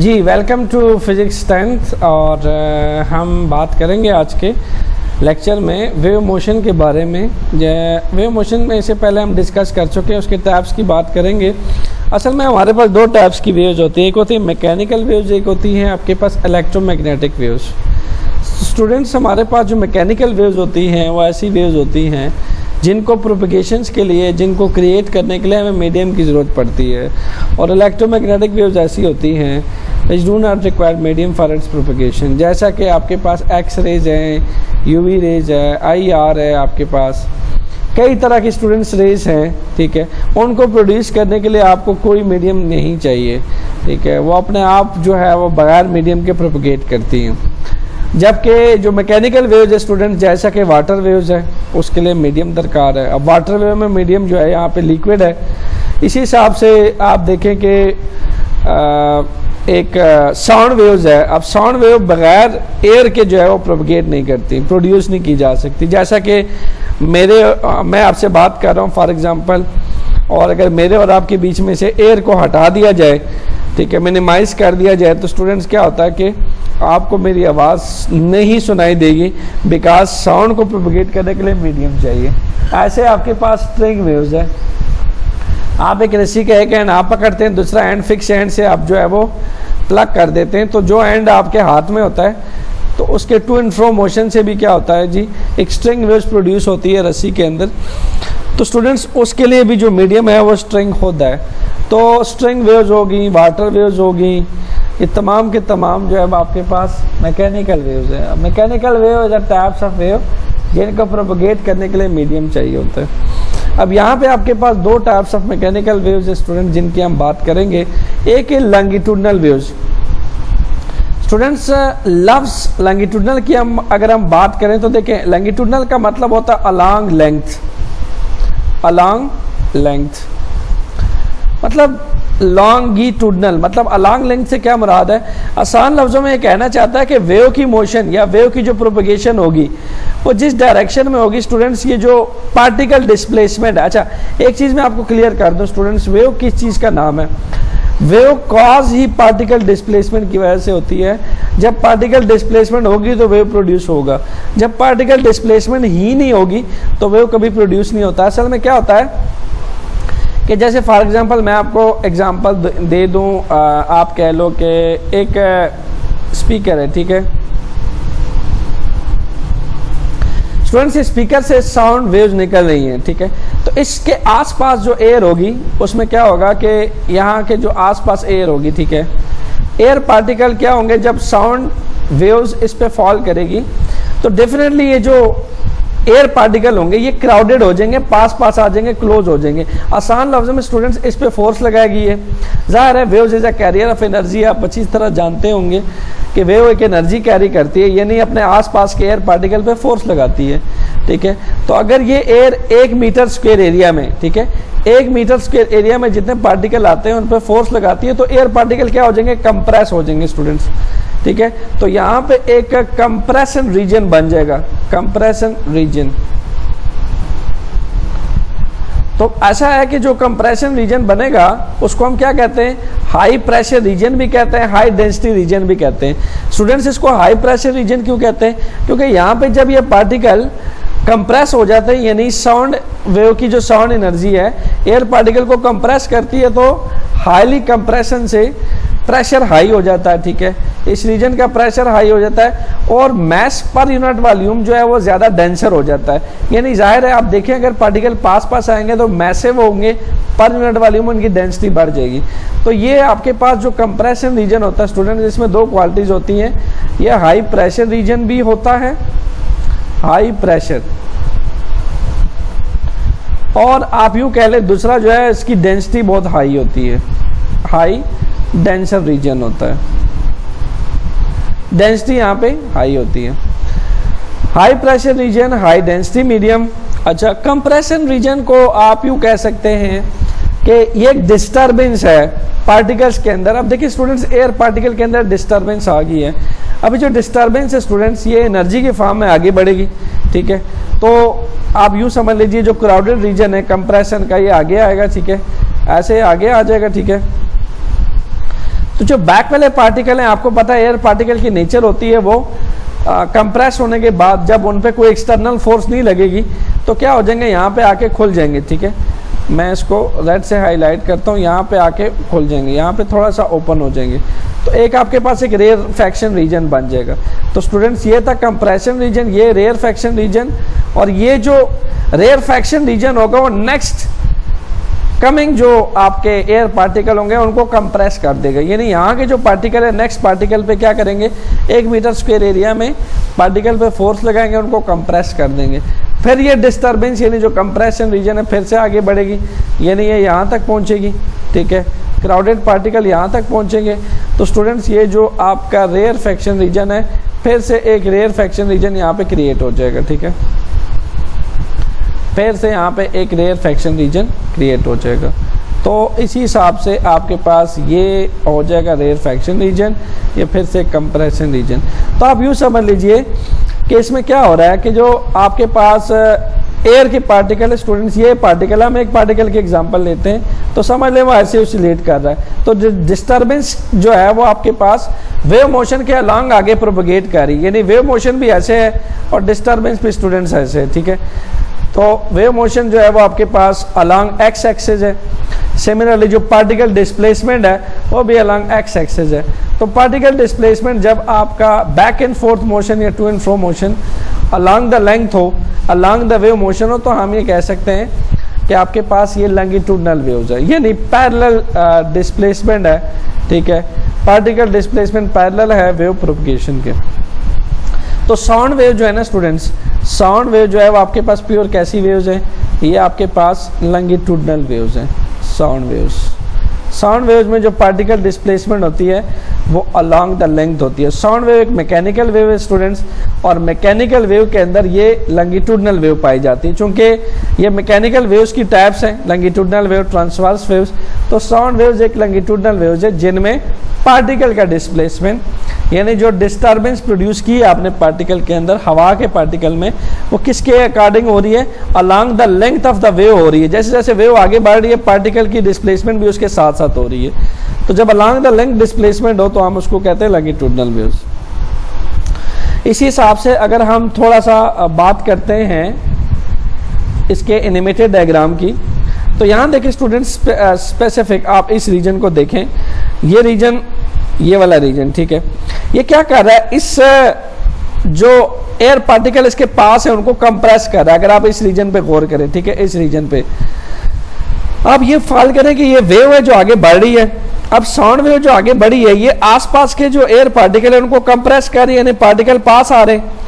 Ji welcome to physics 10th और हम बात करेंगे आज के लेक्चर में वेव मोशन के बारे में। वेव मोशन में इससे पहले हम डिस्कस कर चुके हैं, उसके टाइप्स की बात करेंगे। असल में हमारे पास दो टाइप्स की वेव्स होती हैं, एक होती है मैकेनिकल वेव्स, एक होती है आपके पास इलेक्ट्रोमैग्नेटिक वेव्स। स्टूडेंट्स, हमारे पास जो मैकेनिकल वेव्स होती हैं वो ऐसी वेव्स होती हैं जिनको प्रोपगेशंस के लिए, जिनको क्रिएट करने के लिए हमें मीडियम की ज़रूरत पड़ती है, और इलेक्ट्रोमैग्नेटिक वेव्स ऐसी होती हैं which do not require medium for its propagation. जैसा कि आपके पास एक्स रेज हैं, यूवी रेज है, IR है, आपके पास कई तरह की स्टूडेंट्स रेज हैं, ठीक है। उनको प्रोड्यूस करने के लिए आपको कोई मीडियम नहीं चाहिए, ठीक है। वो अपने आप जो है वो बगैर मीडियम के प्रोपगेट करती हैं। जबकि जो मैकेनिकल वेव्स है स्टूडेंट, जैसा कि वाटर वेव्स है, उसके लिए मीडियम दरकार है। अब वाटर वेव में मीडियम जो है यहाँ पे लिक्विड है। इसी हिसाब से आप देखें कि एक साउंड वेव्स है। अब साउंड वेव बगैर एयर के जो है वो प्रोपगेट नहीं करती, प्रोड्यूस नहीं की जा सकती। जैसा कि मैं आपसे बात कर रहा हूँ फॉर एग्जांपल, और अगर मेरे और आपके बीच में से एयर को हटा दिया जाए, ठीक है, मिनिमाइज़ कर दिया जाए, तो स्टूडेंट्स क्या होता है कि आपको मेरी आवाज़ नहीं सुनाई देगी, बिकॉज साउंड को प्रोपगेट करने के लिए मीडियम चाहिए। ऐसे आपके पास स्ट्रिंग वेव्स है। आप एक रस्सी का एक एंड आप पकड़ते हैं, दूसरा एंड फिक्स एंड से आप जो है वो प्लग कर देते हैं, तो जो एंड आपके हाथ में होता है तो उसके टू एंड फ्रो मोशन से भी क्या होता है जी, एक स्ट्रिंग वेव्स प्रोड्यूस होती है रस्सी के अंदर। तो स्टूडेंट्स, उसके लिए भी जो मीडियम है वो स्ट्रिंग होता है। तो स्ट्रिंग वेव्स होगी, वाटर वेव्स होगी, ये तमाम के तमाम जो है आपके पास मैकेनिकल वेव्स है। Mechanical wave is a types of wave जिनको प्रोपगेट करने के लिए मीडियम चाहिए होता है। अब यहाँ पे आपके पास दो टाइप्स ऑफ मैकेनिकल वेव्स है स्टूडेंट, जिनकी हम बात करेंगे। एक है लॉन्गिट्यूडनल वेव्स। स्टूडेंट्स, लफ्ज़ लॉन्गिट्यूडनल की अगर हम बात करें तो देखें, लॉन्गिट्यूडनल का मतलब होता है अलॉन्ग लेंथ। अलॉन्ग लेंथ मतलब लॉन्गिट्यूडनल, मतलब अलॉन्ग लेंथ से क्या मुराद है? आसान लफ्ज़ों में ये कहना चाहता है कि वेव की मोशन या वेव की जो प्रोपगेशन होगी वो जिस डायरेक्शन में होगी स्टूडेंट्स, ये जो पार्टिकल डिस्प्लेसमेंट है। अच्छा, एक चीज़ मैं आपको क्लियर कर दूं स्टूडेंट्स, वेव किस चीज़ का नाम है? Wave cause he particle displacement की वजह से होती है। जब पार्टिकल डिस्प्लेसमेंट होगी तो वेव प्रोड्यूस होगा, जब पार्टिकल डिस्प्लेसमेंट ही नहीं होगी तो वेव कभी प्रोड्यूस नहीं होता। असल में क्या होता है कि जैसे फॉर एग्जांपल मैं आपको एग्जांपल दे दूं, आप कह लो कि एक स्पीकर है, ठीक है। स्टूडेंट्स, स्पीकर से साउंड वेव्स निकल रही हैं, ठीक है। तो इसके आसपास जो एयर होगी उसमें क्या होगा कि यहाँ के जो आसपास एयर होगी, ठीक है, एयर पार्टिकल क्या होंगे, जब साउंड वेव्स इस पे फॉल करेगी तो डेफिनेटली ये जो एयर पार्टिकल होंगे ये क्राउडेड हो जाएंगे, पास पास आ जाएंगे, क्लोज हो जाएंगे। आसान लफ्ज़ों में स्टूडेंट्स, इस पे फोर्स लगाएगी। ये ज़ाहिर है waves is a carrier of energy. आप अच्छी तरह जानते होंगे कि वेव एक एनर्जी कैरी करती है, ये नहीं अपने आसपास के एयर पार्टिकल पे फोर्स लगाती है, ठीक है। तो अगर ये एयर 1 मीटर स्क्वायर एरिया में, ठीक है, 1 मीटर स्क्वायर एरिया में जितने पार्टिकल आते हैं उन पर फोर्स लगाती है, तो एयर पार्टिकल क्या हो जाएंगे, कंप्रेस हो जाएंगे स्टूडेंट्स, ठीक है। तो यहाँ पे एक कंप्रेशन रीजन बन जाएगा, कंप्रेशन रीजन। तो ऐसा है कि जो कंप्रेशन रीजन बनेगा उसको हम क्या कहते हैं, हाई प्रेशर रीजन भी कहते हैं, हाई डेंसिटी रीजन भी कहते हैं। स्टूडेंट्स, इसको हाई प्रेशर रीजन क्यों कहते हैं? क्योंकि यहाँ पे जब ये पार्टिकल कंप्रेस हो जाते हैं, यानी साउंड वेव की जो साउंड एनर्जी है एयर पार्टिकल को कंप्रेस करती है, तो हाईली कंप्रेशन से प्रेशर हाई हो जाता है, ठीक है। इस रीजन का प्रेशर हाई हो जाता है और मैस पर यूनिट वॉल्यूम जो है वो ज़्यादा डेंसर हो जाता है। यानी जाहिर है आप देखें, अगर पार्टिकल पास पास आएंगे तो मैसिव होंगे, पर यूनिट वॉल्यूम उनकी डेंसिटी बढ़ जाएगी। तो ये आपके पास जो कंप्रेशन रीजन होता है स्टूडेंट, इसमें दो क्वालिटीज़ होती हैं। यह हाई प्रेशर रीजन भी होता है, हाई प्रेशर, और आप यूँ कह लें दूसरा जो है इसकी डेंसिटी बहुत हाई होती है, हाई डेंसर रीजन होता है, डेंसिटी यहाँ पे हाई होती है। High pressure region, high density, medium. अच्छा, कंप्रेशन रीजन को आप यूँ कह सकते हैं कि ये एक डिस्टर्बेंस है पार्टिकल्स के अंदर। अब देखिए स्टूडेंट्स, एयर पार्टिकल के अंदर डिस्टर्बेंस आ गई है। अभी जो डिस्टर्बेंस है स्टूडेंट्स, ये एनर्जी के फॉर्म में आगे बढ़ेगी, ठीक है। तो आप यूँ समझ लीजिए जो क्राउडेड रीजन है कंप्रेशन का, ये आगे आएगा, ठीक है, ऐसे आगे आ जाएगा, ठीक है। तो जो बैक वाले पार्टिकल हैं, आपको पता है एयर पार्टिकल की नेचर होती है वो कंप्रेस होने के बाद जब उन पे कोई एक्सटर्नल फोर्स नहीं लगेगी तो क्या हो जाएंगे, यहाँ पे आके खुल जाएंगे। ठीक है, मैं इसको रेड से हाईलाइट करता हूँ, यहाँ पे आके खुल जाएंगे, यहाँ पे थोड़ा सा ओपन हो जाएंगे, तो एक आपके पास एक रेयरफेक्शन रीजन बन जाएगा। तो स्टूडेंट्स ये था कंप्रेशन रीजन, ये रेयरफेक्शन रीजन, और ये जो रेयरफेक्शन रीजन होगा वो नेक्स्ट कमिंग जो आपके एयर पार्टिकल होंगे उनको कंप्रेस कर देगा। यानी यहाँ के जो पार्टिकल है नेक्स्ट पार्टिकल पे क्या करेंगे, 1 मीटर स्क्वायर एरिया में पार्टिकल पे फोर्स लगाएंगे, उनको कंप्रेस कर देंगे। फिर ये डिस्टर्बेंस यानी जो कंप्रेशन रीजन है फिर से आगे बढ़ेगी, यानी ये यहाँ तक पहुँचेगी। ठीक है, क्राउडेड पार्टिकल यहाँ तक पहुँचेंगे। तो स्टूडेंट्स ये जो आपका रेयरफेक्शन रीजन है फिर से एक रेयरफेक्शन रीजन यहाँ पे क्रिएट हो जाएगा। ठीक है, फिर से यहाँ पे एक रेयरफेक्शन रीजन क्रिएट हो जाएगा। तो इसी हिसाब से आपके पास ये हो जाएगा रेयरफेक्शन रीजन, ये फिर से कंप्रेशन रीजन। तो आप यूँ समझ लीजिए कि इसमें क्या हो रहा है कि जो आपके पास एयर के पार्टिकल है स्टूडेंट्स, ये पार्टिकल, हम एक पार्टिकल के एग्जांपल लेते हैं तो समझ लें वो ऐसे ऑसिलेट कर रहा है। तो डिस्टर्बेंस जो है वो आपके पास वेव मोशन के अलॉन्ग आगे प्रोपगेट कर रही है, यानी वेव मोशन भी ऐसे है और डिस्टर्बेंस भी स्टूडेंट्स ऐसे है। ठीक है, तो वेव मोशन जो है वो आपके पास अलॉन्ग एक्स एक्सिस है, सिमिलरली जो पार्टिकल डिस्प्लेसमेंट है वो भी अलॉन्ग एक्स एक्सिस है। तो पार्टिकल डिस्प्लेसमेंट जब आपका बैक एंड फोर्थ मोशन या to and fro motion along the length हो, अलॉन्ग द वेव मोशन हो, तो हम ये कह सकते हैं कि आपके पास ये लॉन्गिट्यूडनल वेव्स है, ये नहीं पैरेलल डिस्प्लेसमेंट है। ठीक है, पार्टिकल डिस्प्लेसमेंट पैरेलल है वेव प्रोपगेशन के। तो साउंड वेव जो है ना स्टूडेंट्स, साउंड वेव जो है वो आपके पास प्योर कैसी वेव्स हैं, ये आपके पास लॉन्गिट्यूडनल वेव्स हैं। साउंड वेव्स, साउंड वेव्स में जो पार्टिकल डिस्प्लेसमेंट होती है वो अलॉन्ग द लेंथ होती है। साउंड वेव एक मैकेनिकल वेव है स्टूडेंट्स, और मैकेनिकल वेव के अंदर ये लॉन्गिट्यूडनल वेव पाई जाती है। चूंकि ये मैकेनिकल वेव्स की टाइप्स हैं, लॉन्गिट्यूडनल वेव, ट्रांसवर्स वेव्स, तो साउंड वेव्स एक लॉन्गिट्यूडनल वेव्स है जिनमें पार्टिकल का डिस्प्लेसमेंट यानी जो डिस्टर्बेंस प्रोड्यूस की है आपने पार्टिकल के अंदर, हवा के पार्टिकल में, वो किसके अकॉर्डिंग हो रही है, along the length of the wave हो रही है। जैसे जैसे वेव आगे बढ़ रही है पार्टिकल की डिस्प्लेसमेंट भी उसके साथ साथ हो रही है। तो जब अलॉन्ग द लेंथ डिस्प्लेसमेंट हो तो हम उसको कहते हैं लॉन्गिट्यूडनल वेव्स। इसी हिसाब से अगर हम थोड़ा सा बात करते हैं इसके एनिमेटेड डायग्राम की, तो यहाँ देखें स्टूडेंट्स स्पेसिफिक, आप इस रीजन को देखें, ये रीजन, ये वाला रीजन। ठीक है, ये क्या कर रहा है, इस जो एयर पार्टिकल इसके पास है उनको कंप्रेस कर रहा है। अगर आप इस रीजन पे गौर करें, ठीक है, इस रीजन पे आप ये ख्याल करें कि ये वेव है जो आगे बढ़ रही है। अब साउंड वेव जो आगे बढ़ी है ये आसपास के जो एयर पार्टिकल है उनको कंप्रेस कर रही है, यानी पार्टिकल पास आ रहे हैं।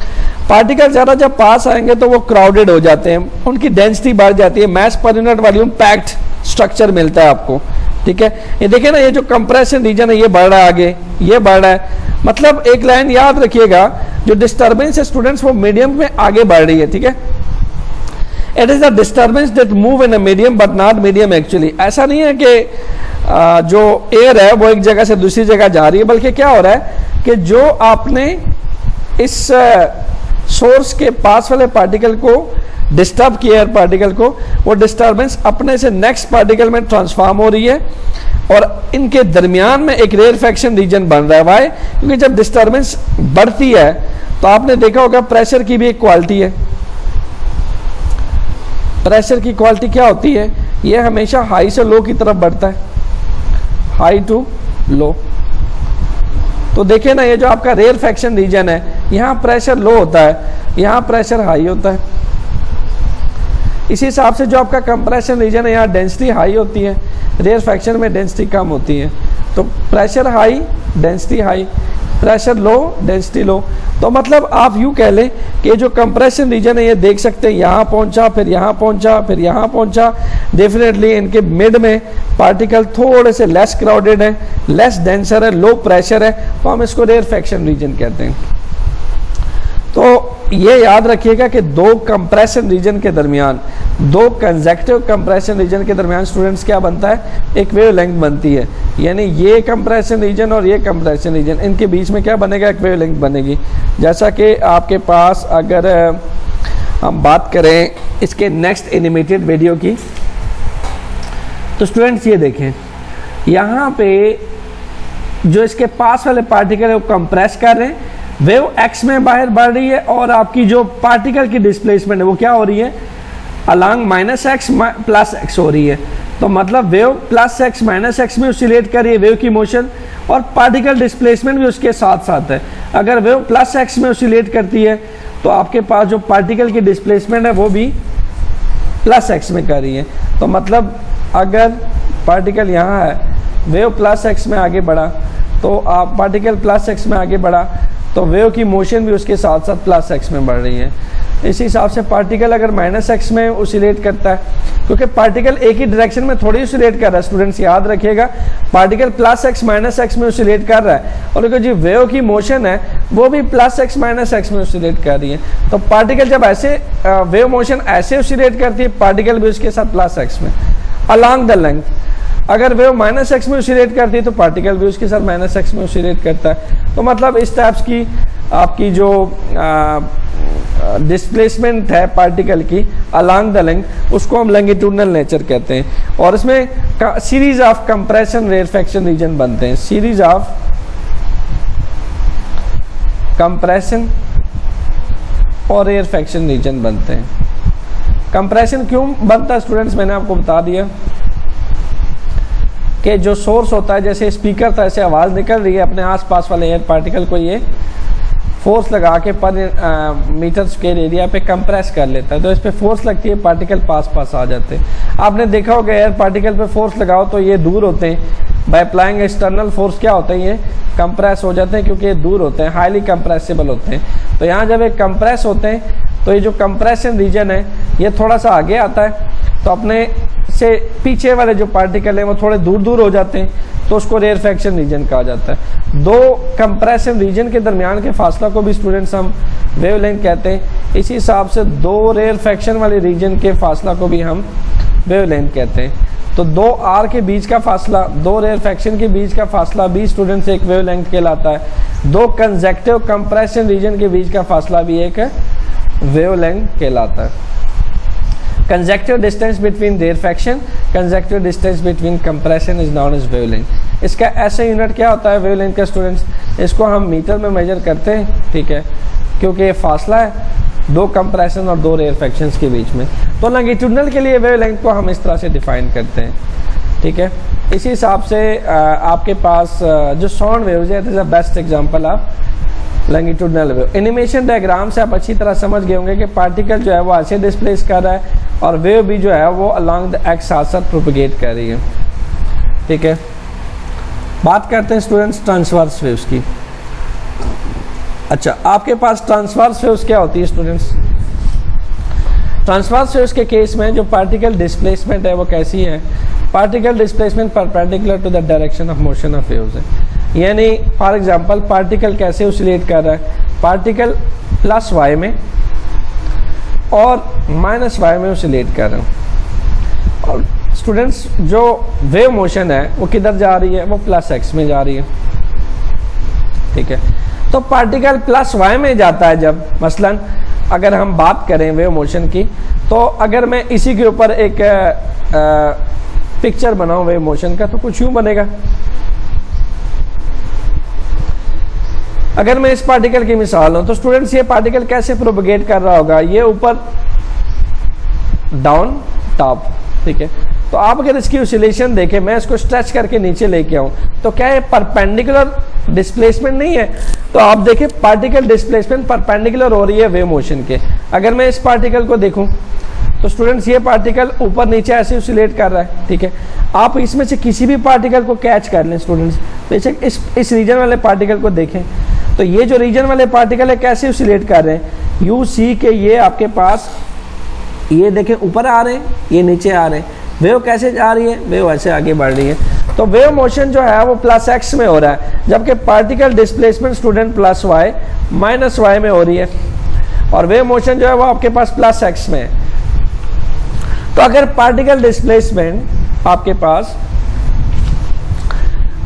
पार्टिकल ज़्यादा जब पास आएंगे तो वो क्राउडेड हो जाते हैं, उनकी डेंसिटी बढ़ जाती है, मास per unit volume packed structure मिलता है आपको। ठीक है, ये देखिए ना, ये जो कंप्रेशन रीजन है ये बढ़ रहा है आगे, ये बढ़ रहा है। मतलब एक लाइन याद रखिएगा, जो डिस्टर्बेंस है स्टूडेंट्स वो मीडियम में आगे बढ़ रही है। ठीक है, it is the disturbance that move in a medium but not medium actually. ऐसा नहीं है कि जो एयर है वो एक जगह से दूसरी जगह जा रही है, बल्कि क्या हो रहा है कि जो आपने इस सोर्स के पास वाले पार्टिकल को डिस्टर्ब किया, एयर पार्टिकल को, वो डिस्टर्बेंस अपने से नेक्स्ट पार्टिकल में ट्रांसफॉर्म हो रही है और इनके दरमियान में एक रेयरफेक्शन रीजन बन रहा है। वाई? क्योंकि जब डिस्टर्बेंस बढ़ती है तो आपने देखा होगा प्रेशर की भी एक क्वालिटी है। प्रेशर की क्वालिटी क्या होती है, ये हमेशा हाई से लो की तरफ बढ़ता है, हाई टू लो। तो देखिए ना, ये जो आपका रेयरफेक्शन रीजन है, यहाँ प्रेशर लो होता है, यहाँ प्रेशर हाई होता है। इसी हिसाब से जो आपका कंप्रेशन रीजन है, यहाँ डेंसिटी हाई होती है, रेयरफेक्शन में डेंसिटी कम होती है। तो pressure high, density high, pressure low, density लो। तो मतलब आप यूँ कह लें कि जो कंप्रेशन रीजन है ये देख सकते हैं, यहाँ पहुँचा, फिर यहाँ पहुँचा, फिर यहाँ पहुँचा। डेफिनेटली इनके मिड में पार्टिकल थोड़े से लेस क्राउडेड है, लेस डेंसर है, लो प्रेशर है, तो हम इसको रेयरफेक्शन रीजन कहते हैं। तो ये याद रखिएगा कि दो कंप्रेशन रीजन के दरमियान, दो कंसेक्टिव कंप्रेशन रीजन के दरमियान स्टूडेंट्स क्या बनता है, एक वेव लेंथ बनती है। यानी ये कंप्रेशन रीजन और ये कंप्रेशन रीजन, इनके बीच में क्या बनेगा, एक वेव लेंथ बनेगी। जैसा कि आपके पास अगर हम बात करें इसके नेक्स्ट एनिमेटेड वीडियो की, तो स्टूडेंट्स ये देखें, यहाँ पे जो इसके पास वाले पार्टिकल है वो कंप्रेस कर रहे हैं, वेव एक्स में बाहर बढ़ रही है, और आपकी जो पार्टिकल की डिस्प्लेसमेंट है वो क्या हो रही है, along minus x plus x हो रही है। तो मतलब wave plus x minus x में ऑसिलेट कर रही है वेव की मोशन, और पार्टिकल डिस्प्लेसमेंट भी उसके साथ साथ है। अगर वेव प्लस एक्स में ऑसिलेट करती है तो आपके पास जो पार्टिकल की डिस्प्लेसमेंट है वो भी प्लस एक्स में कर रही है। तो मतलब अगर पार्टिकल यहाँ है, वेव प्लस एक्स में आगे बढ़ा, तो आप पार्टिकल प्लस एक्स में आगे बढ़ा तो वेव की मोशन भी उसके साथ साथ प्लस एक्स में बढ़ रही है। इसी हिसाब से पार्टिकल अगर माइनस एक्स में ऑसिलेट करता है, क्योंकि पार्टिकल एक ही डायरेक्शन में थोड़ी ऑसिलेट कर रहा है, स्टूडेंट्स याद रखिएगा, particle plus x minus x में ऑसिलेट कर रहा है, और जो वेव की मोशन है वो भी प्लस एक्स माइनस एक्स में ऑसिलेट कर रही है। तो पार्टिकल जब ऐसे वेव मोशन ऐसे ऑसिलेट करती है, पार्टिकल भी उसके साथ प्लस एक्स में अलॉन्ग द लेंथ। अगर वेव माइनस एक्स में ऑसिलेट करती है तो पार्टिकल भी उसके साथ माइनस एक्स में ऑसिलेट करता है। तो मतलब इस टाइप्स की आपकी जो डिस्प्लेसमेंट है पार्टिकल की अलॉन्ग द लेंथ, उसको हम लॉन्गिट्यूडनल नेचर कहते हैं। और इसमें series of compression rarefaction region बनते हैं, सीरीज ऑफ कंप्रेशन और रेयरफैक्शन रीजन बनते हैं। कंप्रेशन क्यों बनता है स्टूडेंट्स, मैंने आपको बता दिया कि जो सोर्स होता है, जैसे स्पीकर था, ऐसे आवाज़ निकल रही है, अपने आसपास वाले एयर पार्टिकल को ये फोर्स लगा के पर मीटर स्क्वायर एरिया पे कंप्रेस कर लेता है। तो इस पे फोर्स लगती है, पार्टिकल पास आ जाते हैं। आपने देखा होगा एयर पार्टिकल पे फोर्स लगाओ तो ये दूर होते हैं, बाय अप्लाइंग एक्सटर्नल फोर्स क्या होता है, ये कंप्रेस हो जाते हैं, क्योंकि ये दूर होते हैं, हाईली कंप्रेसिबल होते हैं। तो यहाँ जब ये कंप्रेस होते हैं तो ये जो कंप्रेशन रीजन है ये थोड़ा सा आगे आता है, तो अपने से पीछे वाले जो पार्टिकल है वो थोड़े दूर हो जाते हैं, तो उसको रेयरफैक्शन रीजन कहा जाता है। दो कंप्रेशन रीजन के दरमियान के फासला को भी स्टूडेंट्स हम वेवलेंथ कहते हैं। इसी हिसाब से दो रेयरफैक्शन वाले रीजन के फासला को भी हम वेवलेंथ कहते हैं। तो दो आर के बीच का फासला, दो रेयरफैक्शन के बीच का फासला भी स्टूडेंट्स एक वेवलेंथ कहलाता है। दो कंसेक्टिव कंप्रेशन रीजन के बीच का फासला भी एक वेवलेंथ कहलाता है। Conjective distance between rarefaction, conjective distance between compression is known as wavelength। इसका ऐसा यूनिट क्या होता है वेवलेंथ का स्टूडेंट्स, इसको हम मीटर में मेजर करते हैं, ठीक है, क्योंकि ये फासला है दो कंप्रेशन और दो रेयरफैक्शंस के बीच में। तो लॉन्गिट्यूडनल के लिए वेवलेंथ को हम इस तरह से डिफाइन करते हैं, ठीक है। इसी हिसाब से आपके पास जो साउंड वेव्स है, it is the best example of longitudinal wave. Animation diagram से आप अच्छी तरह समझ गए होंगे कि पार्टिकल जो है वो ऐसे डिस्प्लेस कर रहा है और वेव भी जो है वो अलोंग द एक्स साथ साथ प्रोपेगेट कर रही है, ठीक है। बात करते हैं स्टूडेंट्स ट्रांसवर्स वेव्स की। अच्छा, आपके पास ट्रांसवर्स वेव्स क्या होती है स्टूडेंट्स? ट्रांसवर्स वेव्स के केस में जो पार्टिकल डिस्प्लेसमेंट है वो कैसी है? Particle displacement perpendicular to the direction of motion of waves है। यानी फॉर एग्जांपल पार्टिकल कैसे ऑसिलेट कर रहा है, पार्टिकल प्लस वाई में और माइनस वाई में ऑसिलेट कर रहे हैं। और स्टूडेंट्स जो वेव मोशन है वो किधर जा रही है? वो प्लस एक्स में जा रही है, ठीक है। तो पार्टिकल प्लस वाई में जाता है जब, मसलन अगर हम बात करें वेव मोशन की, तो अगर मैं इसी के ऊपर एक पिक्चर बनाऊं वेव मोशन का, तो कुछ यूं बनेगा। अगर मैं इस पार्टिकल की मिसाल लूं तो स्टूडेंट्स ये पार्टिकल कैसे प्रोपगेट कर रहा होगा? ये ऊपर डाउन टॉप, ठीक है। तो आप अगर इसकी ऑसिलेशन देखें, मैं इसको स्ट्रेच करके नीचे लेके आऊं, तो क्या ये परपेंडिकुलर डिस्प्लेसमेंट नहीं है? तो आप देखें पार्टिकल डिस्प्लेसमेंट परपेंडिकुलर हो रही है वेव मोशन के। अगर मैं इस पार्टिकल को देखूं तो स्टूडेंट्स ये पार्टिकल ऊपर नीचे ऐसे ऑसिलेट कर रहा है, ठीक है। आप इसमें से किसी भी पार्टिकल को कैच कर लें स्टूडेंट्स, बेशक इस रीजन वाले पार्टिकल को देखें, तो ये जो रीजन वाले पार्टिकल है कैसे ऑसिलेट कर रहे हैं? यू सी के ये आपके पास, ये देखें ऊपर आ रहे हैं, ये नीचे आ रहे हैं। वेव कैसे जा रही है? वेव ऐसे आगे बढ़ रही है। तो वेव मोशन जो है वो प्लस एक्स में हो रहा है, जबकि particle displacement student plus y minus y में हो रही है, और वेव मोशन जो है वो आपके पास प्लस एक्स में है। तो अगर पार्टिकल डिस्प्लेसमेंट आपके पास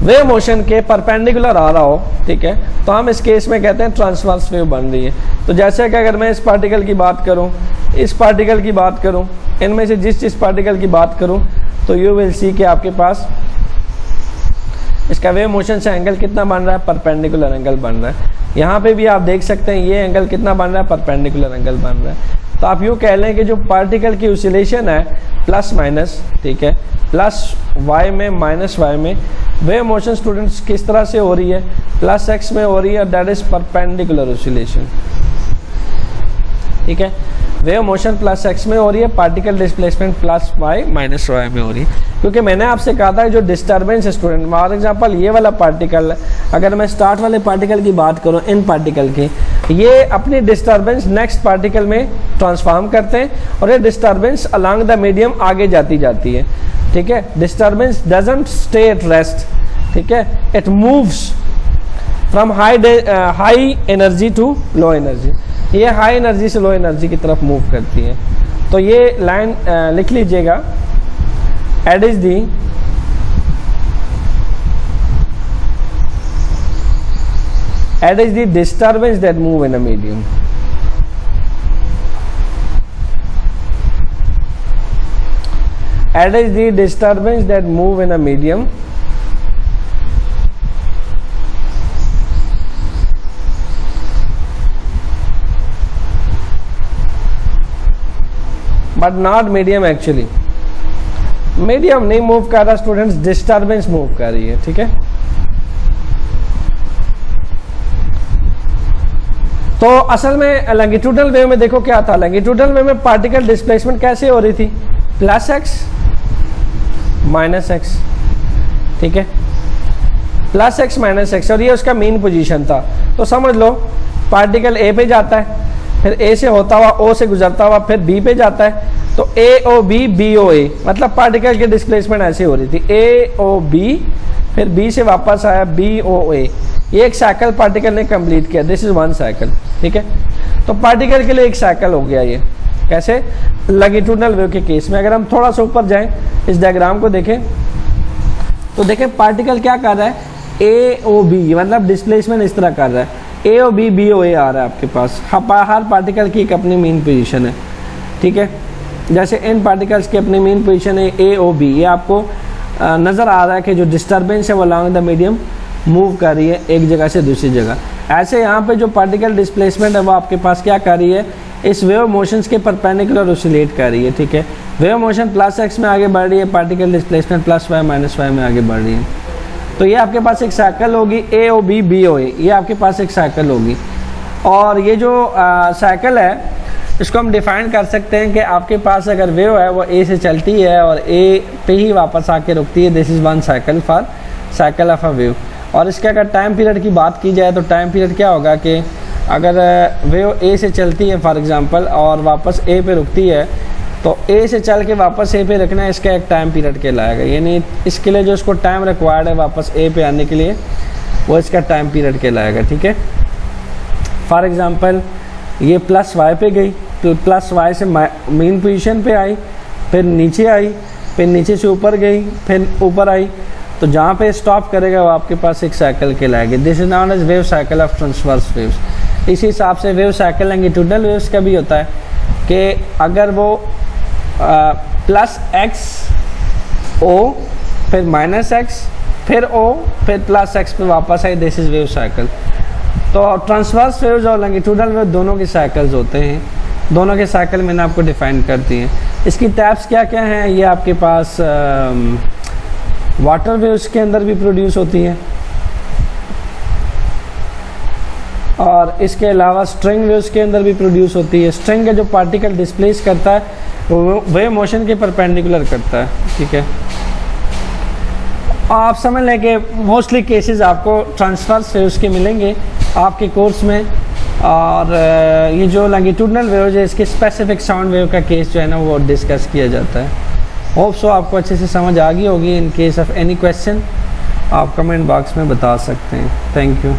वेव मोशन के परपेंडिकुलर आ रहा हो, ठीक है, तो हम इस केस में कहते हैं ट्रांसवर्स वेव बन रही है। तो जैसे कि अगर मैं इस पार्टिकल की बात करूं, इस पार्टिकल की बात करूं, इनमें से जिस पार्टिकल की बात करूं, तो यू विल सी कि आपके पास इसका वेव मोशन से एंगल कितना बन रहा है, परपेंडिकुलर एंगल बन रहा है। यहाँ पे भी आप देख सकते हैं ये एंगल कितना बन रहा है, परपेंडिकुलर एंगल बन रहा है। तो आप यूँ कह लें कि जो पार्टिकल की ऑसिलेशन है प्लस माइनस, ठीक है, प्लस वाई में माइनस वाई में, वेव मोशन स्टूडेंट्स किस तरह से हो रही है, प्लस एक्स में हो रही है, दैट इज परपेंडिकुलर ऑसिलेशन, ठीक है। वेव मोशन प्लस एक्स में हो रही है, particle displacement plus y minus y में हो रही है। क्योंकि मैंने आपसे कहा था जो डिस्टर्बेंस है स्टूडेंट, फॉर एग्जांपल ये वाला पार्टिकल, अगर मैं स्टार्ट वाले पार्टिकल की बात करूं, इन पार्टिकल की, ये अपनी डिस्टर्बेंस नेक्स्ट पार्टिकल में ट्रांसफॉर्म करते हैं और ये डिस्टर्बेंस अलोंग द मीडियम आगे जाती है, ठीक है। Disturbance doesn't stay at rest, ठीक है, it moves from high energy to low energy. ये हाई एनर्जी से लो एनर्जी की तरफ मूव करती है। तो ये लाइन लिख लीजिएगा, it is the disturbance that move in a medium. At is the disturbance that move in a medium but not medium actually. Medium नहीं मूव कर रहा स्टूडेंट्स, डिस्टर्बेंस मूव कर रही है, ठीक है। तो असल में लॉन्गिट्यूडनल वेव में देखो क्या था, लॉन्गिट्यूडनल वेव में पार्टिकल डिस्प्लेसमेंट कैसे हो रही थी, प्लस एक्स माइनस एक्स, ठीक है, प्लस एक्स माइनस एक्स, और ये उसका मेन पोजीशन था। तो समझ लो पार्टिकल ए पे जाता है, फिर ए से होता हुआ ओ से गुजरता हुआ फिर बी पे जाता है, तो ए ओ बी बी ओ ए, मतलब पार्टिकल की डिस्प्लेसमेंट ऐसे हो रही थी, ए ओ बी, फिर बी से वापस आया बी ओ ए। ये एक साइकिल पार्टिकल ने कंप्लीट किया, दिस इज वन साइकिल, ठीक है। तो पार्टिकल के लिए एक साइकिल हो गया ये, कैसे, लॉन्गिट्यूडनल वेव के केस में। अगर हम थोड़ा सा ऊपर जाएं, इस डायग्राम को देखें तो देखें पार्टिकल क्या कर रहा है, ए ओ बी, मतलब डिस्प्लेसमेंट इस तरह कर रहा है, ए ओ बी बी ओ ए आ रहा है आपके पास। हर पार्टिकल की एक अपनी मेन पोजीशन है, ठीक है। जैसे इन पार्टिकल्स की अपनी मेन पोजीशन है ए ओ बी, ये आपको नज़र आ रहा है कि जो डिस्टर्बेंस है वो अलोंग द मीडियम मूव कर रही है एक जगह से दूसरी जगह। ऐसे यहाँ पे जो पार्टिकल डिस्प्लेसमेंट है वो आपके पास क्या कर रही है, इस वेव मोशंस के परपेंडिकुलर ऑसिलेट कर रही है, ठीक है। वेव मोशन प्लस एक्स में आगे बढ़ रही है, particle displacement plus y minus y में आगे बढ़ रही है। तो ये आपके पास एक साइकिल होगी, ए ओ बी बी ओ ए, ये आपके पास एक साइकिल होगी। और ये जो साइकिल है इसको हम डिफाइन कर सकते हैं कि आपके पास अगर वेव है वो ए से चलती है और ए पे ही वापस आके रुकती है, this is one cycle for cycle of a wave. और इसके अगर टाइम पीरियड की बात की जाए तो टाइम पीरियड क्या होगा कि अगर वेव ए से चलती है फॉर एग्जांपल और वापस ए पे रुकती है, तो ए से चल के वापस ए पे रखना है, इसका एक टाइम पीरियड कहलाएगा। यानी इसके लिए जो इसको टाइम रिक्वायर्ड है वापस ए पे आने के लिए, वो इसका टाइम पीरियड कहलाएगा, ठीक है। फॉर एग्जांपल ये प्लस वाई पे गई, तो प्लस वाई से मेन पोजीशन पे आई, फिर नीचे आई, फिर नीचे से ऊपर गई, फिर ऊपर आई, तो जहाँ पे स्टॉप करेगा वो आपके पास एक साइकिल कहलाएगी। This is known as wave cycle of transverse waves. इसी हिसाब से वेव साइकिल लॉन्गिट्यूडनल वेव्स का भी होता है कि अगर वो प्लस एक्स ओ, फिर माइनस एक्स, फिर ओ, फिर प्लस एक्स पे वापस आई, दिस इज वेव साइकिल। तो ट्रांसवर्स वेव्स और लॉन्गिट्यूडनल वेव दोनों के साइकिल्स होते हैं, दोनों के साइकिल मैंने आपको डिफाइन कर दी हैं। इसकी टाइप्स क्या क्या हैं, ये आपके पास वाटर वेव्स के अंदर भी प्रोड्यूस होती हैं, और इसके अलावा स्ट्रिंग वेव्स के अंदर भी प्रोड्यूस होती है। स्ट्रिंग का जो पार्टिकल डिस्प्लेस करता है वो वेव मोशन के परपेंडिकुलर करता है, ठीक है। आप समझ लें कि मोस्टली केसेस आपको ट्रांसवर्स वेव्स के मिलेंगे आपके कोर्स में, और ये जो लॉन्गिट्यूडनल वेव है इसके स्पेसिफिक साउंड वेव का केस जो है ना वो डिस्कस किया जाता है। होप सो आपको अच्छे से समझ आ गई होगी। In case of any question आप कमेंट बॉक्स में बता सकते हैं। Thank you.